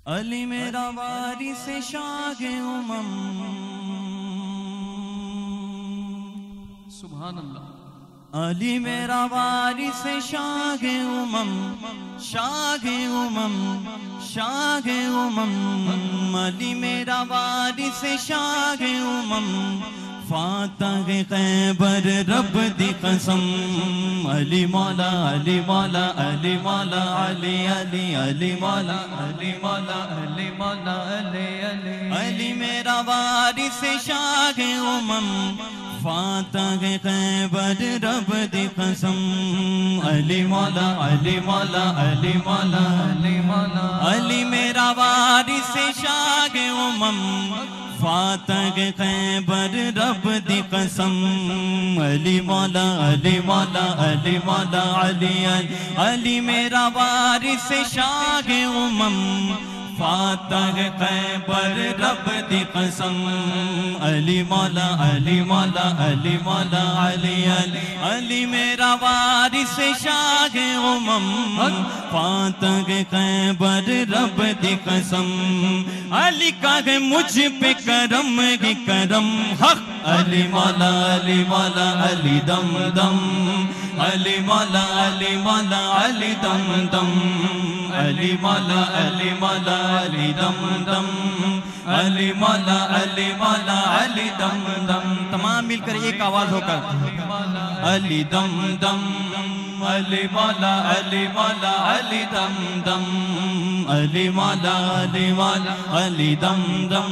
علی میرا وارث شاہ امم، سبحان اللہ. علی میرا وارث شاہ امم، شاہ امم، شاہ امم، علی میرا وارث شاہ امم، فاتح خیبر رب دی قسم. علی مولا علی مولا علی مولا علی علی علی مولا علی مولا علی مولا علی علی. علی میرا وارث شاہ امم، فاتح خیبر رب دی قسم. علی مولا علی مولا علی مولا علی مولا. علی میرا وارث شاہ امم، فاتح خیبر رب دی قسم. علی مولا علی مولا علی مولا علی علی. علی میرا وارث شاہ امم، فاتح خیبر رب دی قسم. علی مولا علی مولا علی مولا علی علی. علی میرا وارث شاہ امم، فاتح خیبر رب دی قسم. علی کا ہے مجھ پہ کرم ہی کرم حق. علی مولا علی مولا علی دم دم. علی مولا علی مولا علی دم دم. علی مولا علی مولا علی دم دم. علی مولا علی مولا علی دم دم. تمام مل کر ایک آواز ہو کر علی دم دم. علی مولا علی مولا علی دم دم. علی مولا علی مولا علی دم دم.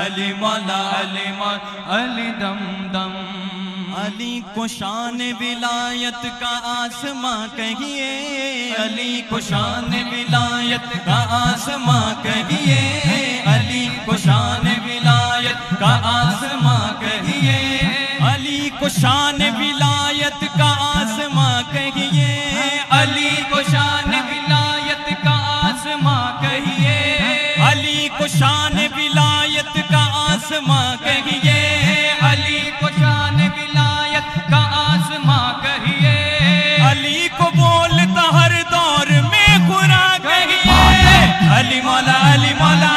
علی مولا علی مولا علی دم دم. علی کو شان ولایت کا آسماں کہیے. علی کو شان ولایت کا آسماں کہیے. علی کو شان ولایت کا آسماں کہیے. علی کو شان ولایت کا آسماں کہیے. علی کو شان ولایت کا آسماں کہیے. علی کو شان ولایت کا آسماں کہیے. علی کو شان ولایت کا آسماں کہیے. علی کو بولتا ہر دور میں خدا کہیے. علی مولا علی مولا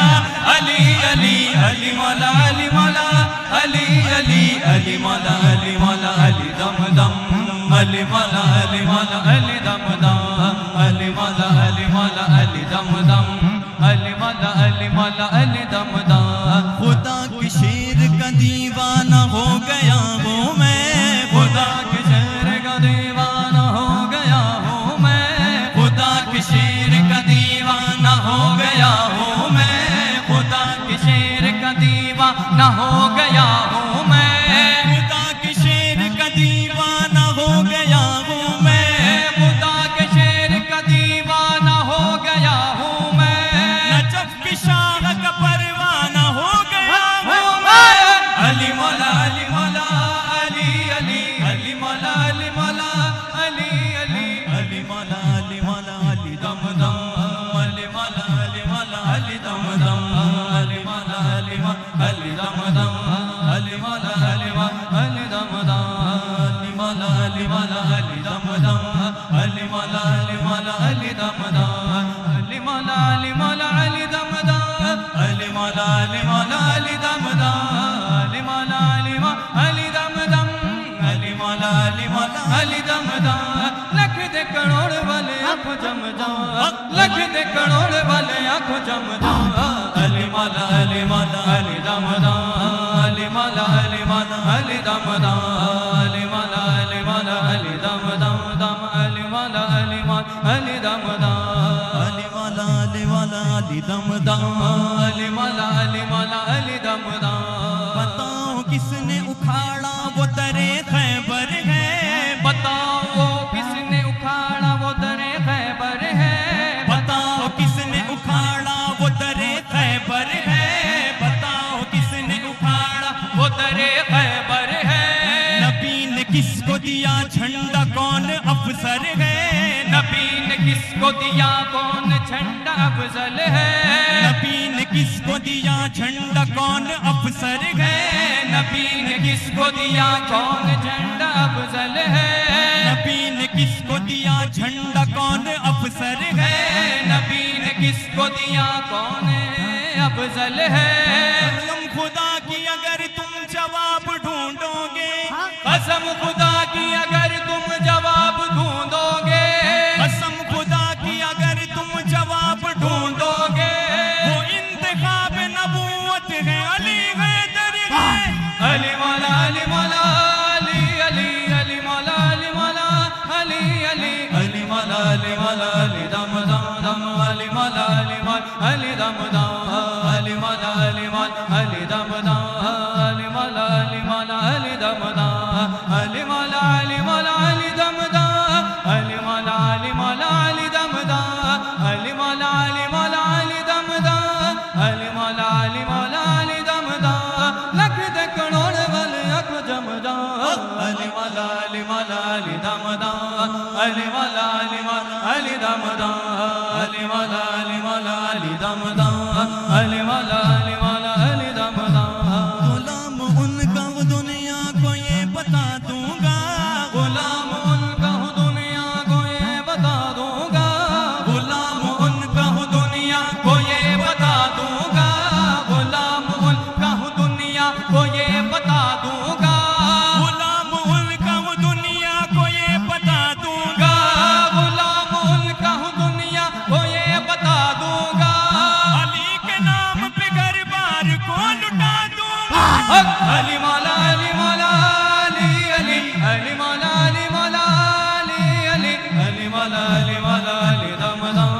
علی علی. علی مولا علی مولا علی علی. علی مولا علی مولا علی دم دم. علی مولا علی مولا علی دم دم. علی مولا علی مولا علی دم دم. علی مولا علی مولا علی دم دم. خدا کے شیر کا دیوانہ ہو گیا ہوں میں. خدا کے شیر کا دیوانہ ہو گیا ہوں میں. خدا کے شیر کا دیوانہ ہو گیا ہوں میں. خدا کے شیر کا دیوانہ ہو گیا ہوں میں. خدا کے شیر کا دیوانہ ہو گیا ہوں میں. خدا کے شیر کا دیوانہ ہو گیا ہوں میں. نجف کی شاہ کا پروانہ ہو گیا ہوں میں. علی مولا علی مولا علی علی. علی مولا علی مولا علی علی. علی مولا علی مولا علی دم دم. علی مولا علی مولا علی دم دم. علی مولا علی مولا علی دم دم. علی مولا علی مولا علی دم دم. علی مولا علی مولا علی دم دم. علی مولا علی مولا علی دم دم. علی مولا علی مولا علی دم دم. علی مولا علی مولا علی دم دم. علی مولا علی مولا علی دم دم. علی مولا علی مولا علی دم دم. لکھ دے کروڑ والے آنکھوں جم جا. لکھ دے کروڑ والے آنکھوں جم جا. علی مولا علی مولا علی دم دم. علی مولا علی مولا علی دم دم. علی مولا علی مولا علی دم دم دم. علی مولا علی مولا علی دم دم. علی مولا علی مولا علی دم دم. علی مولا علی مولا علی دم دم. بتاؤ کس نے اکھاڑا وہ درے خیبر ہے. بتاؤ وہ کس نے اکھاڑا وہ درے خیبر ہے. بتاؤ کس نے اکھاڑا وہ درے خیبر ہے. بتاؤ کس نے اکھاڑا وہ درے خیبر ہے. نبی نے کس کو دیا جھنڈا کون افسر ہے. نبی نے کس کو دیا کون جھنڈا افضل ہے. نبی نے کس کو دیا جھنڈا کون افسر ہے نبی نے کس کو دیا کون جھنڈا افضل ہے نبی نے کس کو دیا جھنڈا کون افسر ہے نبی نے کس کو دیا کون افضل ہے قسم خدا کی اگر تم جواب ڈھونڈو گے قسم خدا کی اگر تم جواب ڈھونڈو گے قسم خدا کی اگر تم جواب ڈھونڈو گے وہ انتخاب نبوت ہے علی حیدر ہے علی مولا علی مولا علی علی علی مولا علی مولا علی علی علی مولا علی مولا علی دم دم دم علی مولا علی مولا علی دم دم علی مولا علی مولا علی دم دم علی مولا علی مولا علی دم دم علی مولا علی مولا علی دم دم علی مولا علی مولا علی دم دم علی مولا علی مولا علی دم دم علی مولا علی مولا علی دم دم لکھ دے کروڑ والے اکھ جم جا علی مولا علی مولا علی دم دم علی مولا علی مولا علی دم دم علی مولا علی مولا علی دم دم علی مولا علی مولا علی دم دم غلام ان کا وہ دنیا کو یہ بتا دوں گا غلام ان کا ہوں دنیا کو یہ بتا دوں گا غلام ان کا ہوں دنیا کو یہ بتا دوں گا غلام ان کا ہوں دنیا کو یہ بتا دوں گا غلام ان کا وہ دنیا کو یہ بتا دوں گا غلام ان کا ہوں دنیا کو یہ بتا دوں گا علی کے نام پہ گھر بار کو لٹا دوں گا علی مولا علی مولا علی علی علی مولا علی مولا علی علی علی مولا علی مولا علی دم دم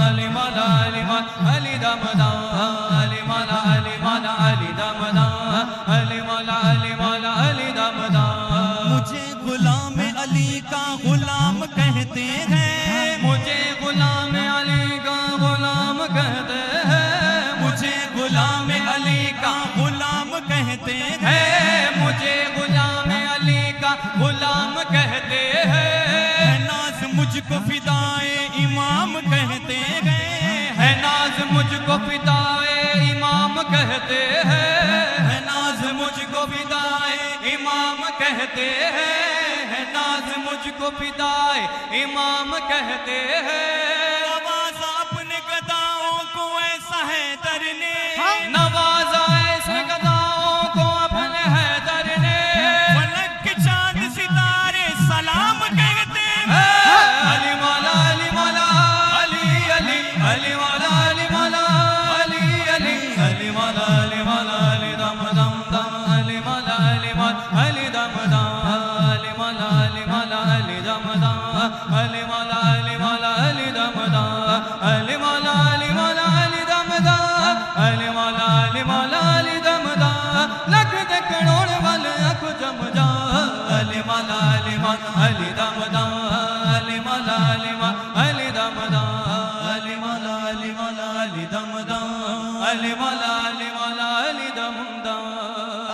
علی مولا علی مولا علی دم دم علی مولا علی مولا علی دم دم علی مولا علی مولا علی دم دم مجھے غلام علی کا غلام کہتے ہیں مجھے غلام علی کا غلام کہتے ہیں مجھے غلام علی کا غلام کہتے ہیں مجھے غلام علی کا غلام کہتے ہیں ناز مجھ کو فدائے امام کہتے ہیں ناز مجھ کو فدائے امام کہتے ہیں ناز مجھ کو فدائے امام کہتے ہیں ناز مجھ کو فدائے امام کہتے ہیں نوازا اپنے گداؤں کو ایسا حیدر نے نوازا ایسے گداؤں کو اپنے حیدر نے فلک کے چاند ستارے سلام کہتے ہیں علی مولا علی مولا علی علی علی مولا علی مولا علی علی علی مولا علی مولا علی دم دم دم علی مولا علی مولا علی دم دم علی مولا علی مولا علی دم دم علی مولا علی مولا علی دم دم علی مولا علی مولا علی دم دم علی مولا علی مولا علی دم دم لکھ دے کروڑ والے اکھ جم جا علی مولا علی مولا علی دم دم علی مولا علی مولا علی دم دم علی مولا علی مولا علی دم دم علی مولا علی مولا علی دم دم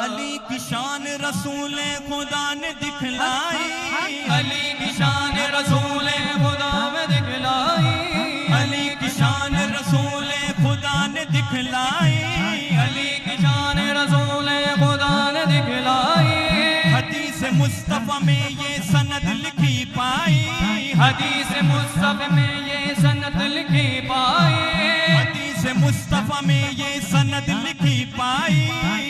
علی کی شان رسول خدا نے دکھلائی علی کی شان رسول خدا میں دکھلائی علی کی شان رسول خدا نے دکھلائی علی کی شان رسول خدا نے دکھلائی حدیث مصطفیٰ میں یہ سند لکھی پائی حدیث مصطفیٰ میں یہ سند لکھی پائی حدیث مصطفیٰ میں یہ سند لکھی پائی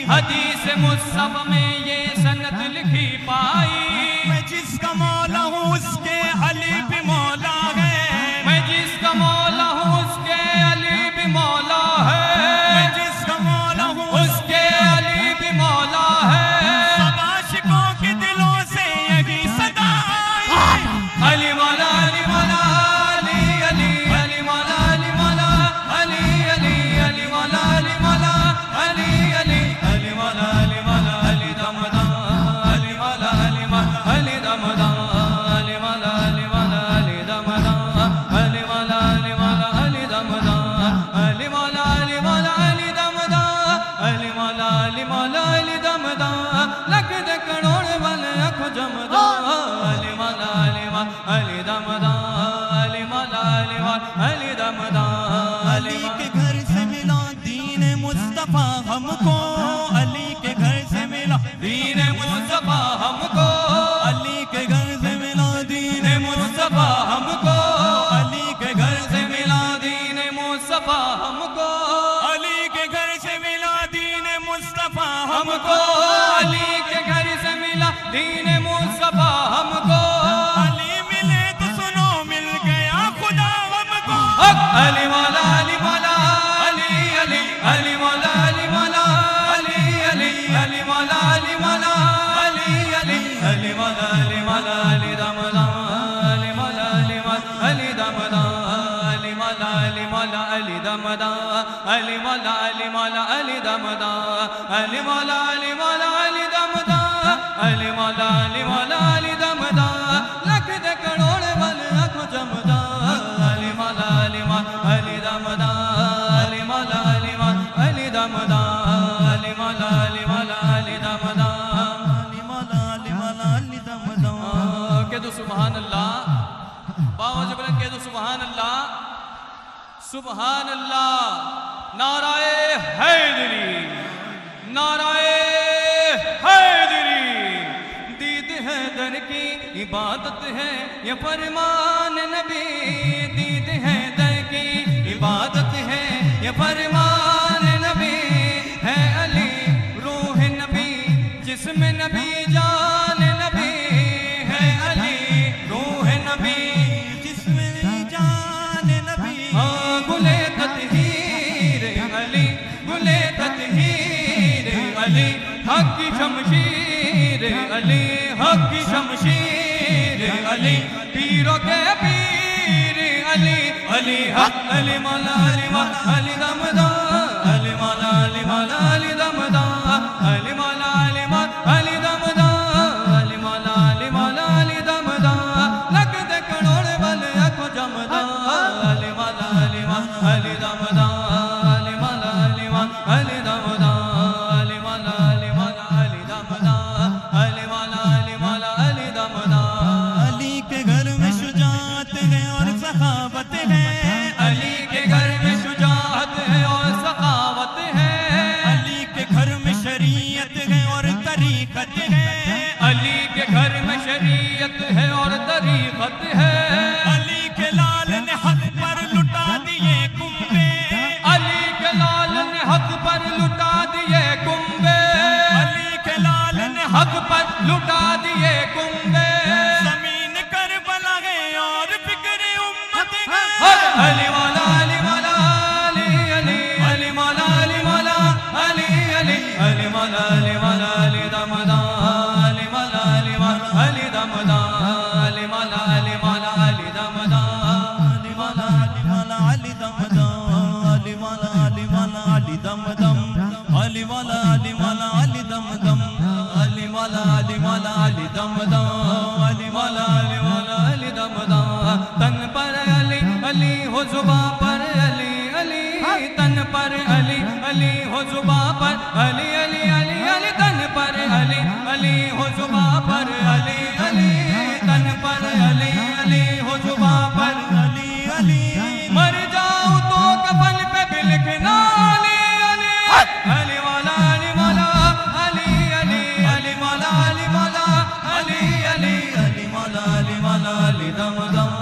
حدیث مصطفیٰ میں یہ سند لکھی پائی میں جس کا مولا ہوں اس کے علی بھی مولا ہے میں جس کا مولا ہوں اس کے علی بھی مولا ہے میں جس کا مولا ہوں اس کے علی بھی مولا ہے سب عاشقوں کے دلوں سے یہی صدا آئی علی مولا علی مولا علی علی علی مولا علی مولا علی علی علی مولا علی مولا علی علی علی مولا علی مولا علی دم دم علی مولا علی مولا علی دم دم مصطفیٰ ہم کو علی کے گھر سے ملا دین مصطفیٰ ہم کو علی کے گھر سے ملا دین مصطفیٰ ہم کو علی کے گھر سے ملا دین مصطفیٰ ہم کو علی کے گھر سے ملا دین مصطفیٰ ہم کو علی کے گھر سے ملا دین مصطفیٰ ہم کو علی ملے تو سنو مل گیا خدا ہم کو علی مولا علی مولا علی علی علی مولا علی مولا علی علی علی مولا علی مولا علی علی علی مولا علی مولا علی دم دم علی مولا علی مولا علی دم دم علی مولا علی مولا علی دم دم علی مولا علی مولا علی دم دم علی مولا علی مولا علی دم دم علی مولا علی مولا علی دم دم لکھ دے کروڑ بل آنکھوں جمدا علی مولا علی مولا علی دم دم علی مولا علی مولا علی دم دم علی مولا علی مولا علی دم دم علی مولا علی مولا علی دم دم کہہ دو سبحان اللہ باوا جبرن کہہ دو سبحان اللہ سبحان اللہ نعرہ حیدری نعرہ حیدری دید حیدر کی عبادت ہے یہ فرمان نبی دید حیدر کی عبادت ہے یہ فرمان نبی ہے علی روح نبی جسم نبی جان نبی ہے علی روح نبی جسم جان نبی گلے تطہیر علی گلے تطہیر علی حق کی شمشیر علی حق کی شمشیر علی پیروں کے پیر علی علی حق علی مولا علی مولا علی دم دم علی مولا علی مولا علی دم دم علی مولا علی مولا علی دم دم علی مولا علی مولا علی دم دم لکھ دے کروڑ بل آنکھوں جمدا علی مولا علی مولا علی دم دم علی مولا علی مولا علی دم دم علی مولا علی مولا علی دم دم علی مولا علی مولا علی دم دم علی کے گھر میں شجاعت ہے اور سخاوت ہے علی کے گھر میں شجاعت ہے اور سخاوت ہے علی کے گھر میں شریعت ہے اور طریقت ہے علی کے گھر میں شریعت ہے اور طریقت ہے علی کے لال نے حق پر لٹا دیے کنبے علی کے لال نے حق پر لٹا دیے کنبے علی کے لال نے حق پر لٹا دیے کنبے زمین کربلا ہے اور فکر امت ہے علی مولا علی مولا علی علی علی مولا علی مولا علی علی علی مولا علی مولا علی دم دم علی مولا علی مولا علی دم دم علی مولا علی مولا علی دم دم علی مولا علی مولا علی دم دم علی مولا علی مولا علی دم دم علی مولا علی مولا علی دم دم علی مولا علی مولا علی دم دم علی مولا علی مولا علی دم دم تن پر علی علی ہو زباں پر علی علی تن پر علی علی ہو زباں پر علی علی علی علی تن پر علی علی ہو زباں پر علی علی تن پر علی علی ہو زباں پر علی علی مر جاؤں تو کفن پہ بھی لکھنا علی علی علی مولا علی مولا علی علی علی مولا علی مولا علی علی علی مولا علی مولا علی دم دم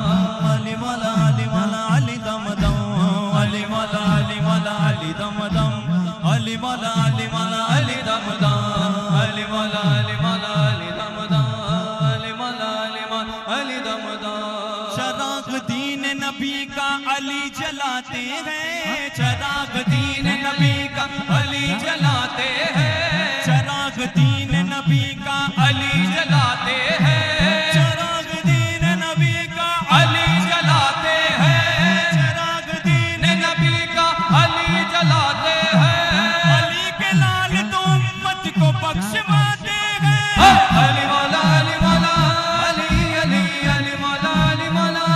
علی مولا علی مولا علی دم دم علی مولا علی مولا علی دم دم علی مولا علی مولا علی دم دم علی مولا علی مولا علی دم دم علی مولا علی مولا علی دم دم چراغ دین نبی کا علی جلاتے ہیں چراغ دین نبی کا علی جلاتے ہیں چراغ دین نبی کا علی جلاتے ہیں چراغ دین نبی کا علی جلاتے ہیں چراغ دین نبی کا علی جلاتے ہیں علی کے لال تو امت کو بخشواتے ہیں علی مولا علی مولا علی علی علی مولا علی مولا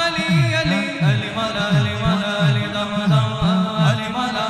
علی علی علی مولا علی مولا علی دم دم علی مولا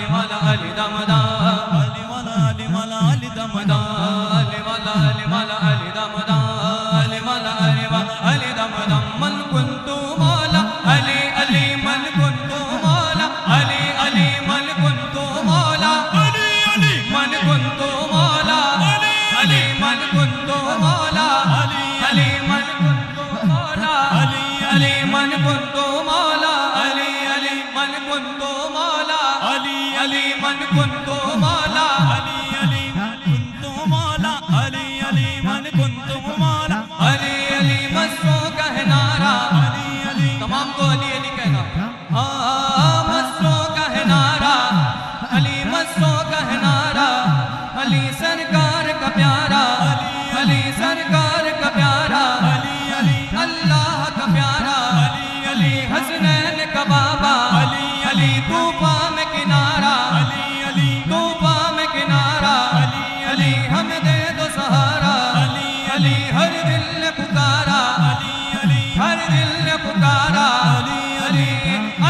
Ali Mala Ali Damda Ali Mala Ali Mala Ali Damda Ali Mala Ali Mala Ali Damda Ali Mala Ali Mala Ali Damda Man kuntu Mala Ali Ali Man kuntu Mala Ali Ali Man kuntu Mala Ali Ali Man kuntu Mala Ali Ali Man kuntu Mala Ali Ali Man kuntu Mala Ali Ali Man kuntu Mala Ali Ali Man kuntu Mala Ali Ali Man kuntu Mala Ali Ali kuntu Mala Ali Ali Man kuntu Mala Ali Ali Masu کہنارا Ali Ali تمام کو علی علی کہنا مسو کہنارا علی مسو کہنارا علی سرکار کا پیارا علی سرکار کا پیارا علی علی اللہ کا پیارا علی علی حسنین کا بابا علی علی طوفا میں کنارا علی علی طوفا میں کنارا علی علی ہمیں دے دو سہارا علی علی ہر دل نے پکارا علی علی ہر دل نے پکارا علی علی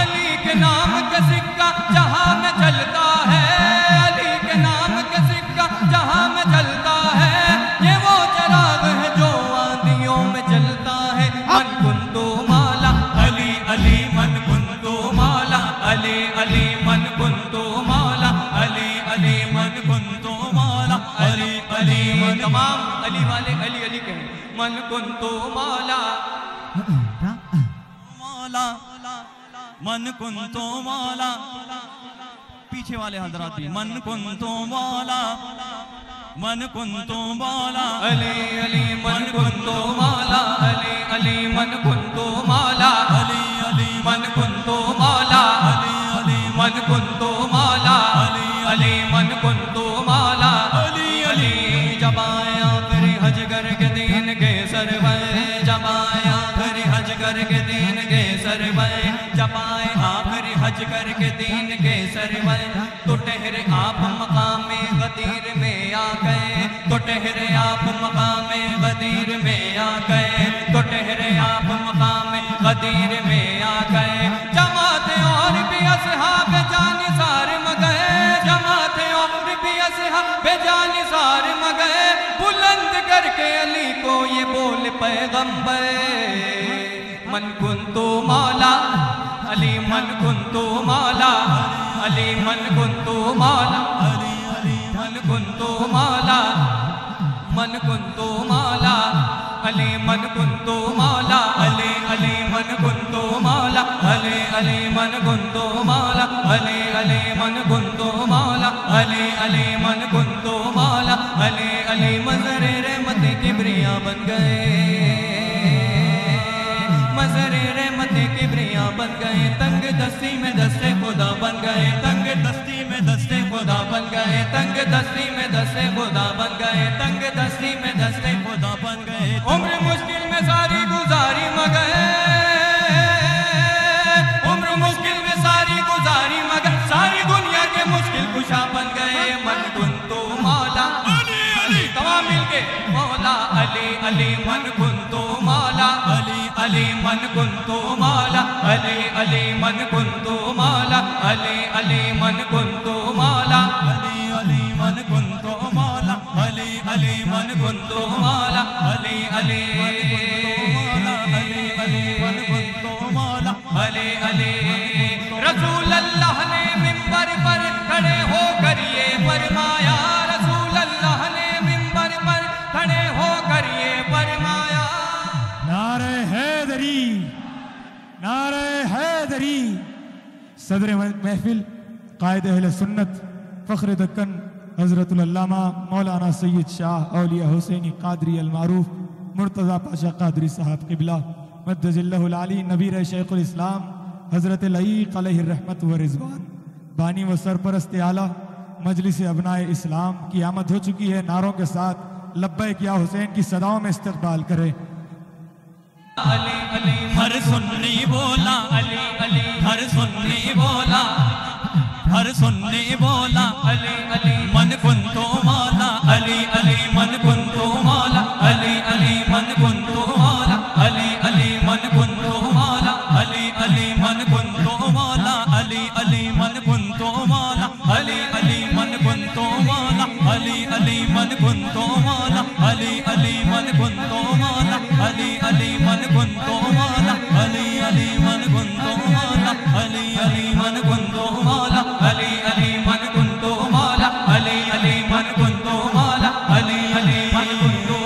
علی کے نام کا سکہ جہاں میں چلتا ہے علی کے نام کا سکہ جہاں میں چلتا ہے یہ وہ چراغ ہے جو آندھیوں میں چلتا ہے من کنتو مالا علی علی من کنتو مالا علی علی من کنتو مالا علی علی من کنتو مالا علی علی تمام علی والے علی علی کہیں من کنتو مالا مولا من کنتو مولا پیچھے والے حضرات بھی من کنتو مولا من کنتو مولا علی علی من کنتو مالا علی علی من کنتو مالا علی علی من کنتو مالا علی علی من کنتو مالا علی علی من کنتو مالا علی علی جب آیا پھر حج کر کے دین کے سرور جب آیا پھر حج کر کے دین کے سرور جب آیا پھر حج کر کے دین کے سرور تو ٹہرے آپ مقام غدیر میں آ گئے تو ٹہرے آپ مقام غدیر میں آ گئے تو ٹہرے آپ مقام غدیر میں آ گئے جماعت اور بھی اصحاب جانثار مگئے جماعت اور بھی اصحاب جانثار مگئے بلند کر کے علی کو یہ بول پیغمبر من کنتو مولا علی من کنتو مولا علی من کنتو مولا علی علی من کنتو مولا من کنتو مولا علی من کنتو مولا علی علی من کنتو مولا علی علی من کنتو مولا علی علی من کنتو مولا علی علی من کنتو مولا علی علی مظہر رحمت کبریا بن گئے مظہر رحمت کبریا بن گئے تنگ دستی میں دستے خدا بن گئے تنگ دستی میں دستے خدا بن گئے تنگ دستی میں دستے خدا بن گئے تنگ دستی میں دستے خدا بن گئے عمر مشکل میں ساری گزاری مگئے عمر مشکل میں ساری گزاری مگر ساری دنیا کے مشکل کشا بن گئے من کنتو مولا علی تمام مل کے مولا علی علی من کنتو مولا علی علی من کنتو مولا علی علی من کنتو مولا علی علی من کنتو مولا علی علی من کنتو مولا علی علی من کنتو مولا علی علی من کنتو مولا علی علی رسول اللہ نے منبر پر کھڑے ہو کر یہ فرمایا رسول اللہ نے منبر پر کھڑے ہو کر یہ فرمایا نعرہ حیدری نعرہ حیدری صدر محفل قائد اہل سنت فخر دکن حضرت العلامہ مولانا سید شاہ اولیاء حسینی قادری المعروف مرتضی پاشا قادری صاحب قبلہ مدج اللہ العلی نبیر شیخ الاسلام حضرت لعیق علیہ الرحمت و رضوان بانی و سرپرست اعلیٰ مجلس ابناء اسلام کی آمد ہو چکی ہے نعروں کے ساتھ لبیک یا حسین کی صداؤں میں استقبال کرے علی علی ہر سنی بولا علی علی ہر سنی بولا ہر سنی بولا علی علی من کنتو مولا علی علی من کنتو مولا علی علی من کنتو مولا علی علی من کنتو مولا علی علی من کنتو مولا علی علی من کنتو مولا علی علی من کنتو مولا علی علی من کنتو مولا علی علی من کنتو مولا علی علی من کنتو مولا علی علی من کنتو مولا علی علی من کنتو مولا علی علی من کنتو مولا علی علی من کنتو مولا علی علی من کنتو